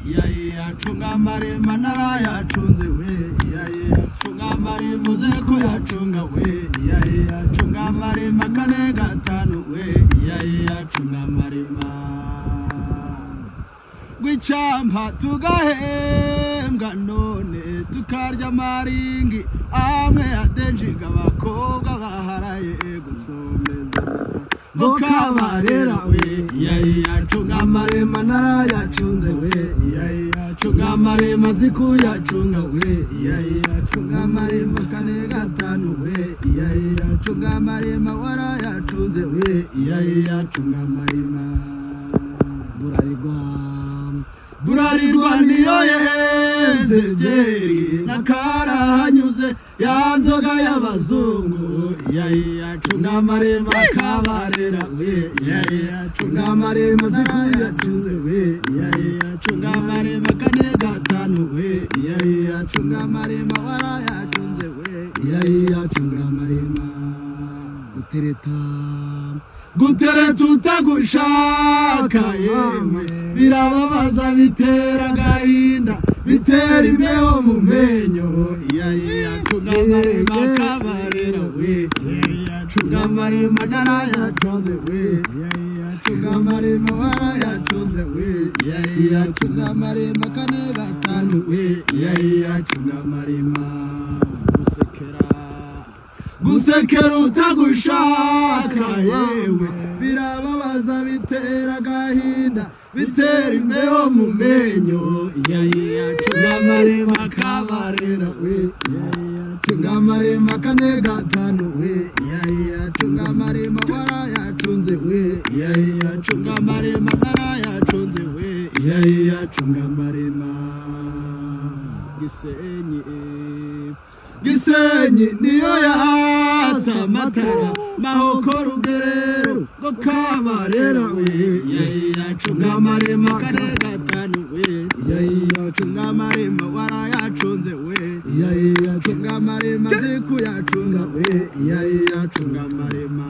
Chunga marema nara yacunze we chunga marema uzeko yacunga we chunga marema kane gatanu we chunga marema gwicampa tugahembwa none tukarya maringi amwe yadenjiga abakobwa baharaye gusomeza Kabarera we chunga marema nara yacunze we chunga marema ziku yacunga we chunga marema kane gatanu we chunga marema wara yacunze we chunga marema burarirwa niyo yenze byeri nakarahanyuze yanzoga y'abazungu chunga marema Kabarera we chunga marema ziku yacunze we chunga marema kane gatanu we chunga marema wara yacunze we chunga marema gutereta utagushaka yemwe birababaza bitera agahinda bitera imbeho mu menyo chunga marema Kabarera we chunga marema nara yacunze we chunga marema wara yacunze we chunga marema kane gatanu we chunga marema gusekera utagushaka yewe birababaza bitera agahinda bitera imbeho mu menyo chunga marema Kabarera we chunga marema kane gatanu we chunga marema wara yacunze we chunga marema nara yacunze we chunga marema Gisenyi niyo yatsa amatara mahoko rugerero ngo Kabarera we chunga marema kane gatanu we chunga marema wara yacunze we chunga marema ziku yacunga we chunga marema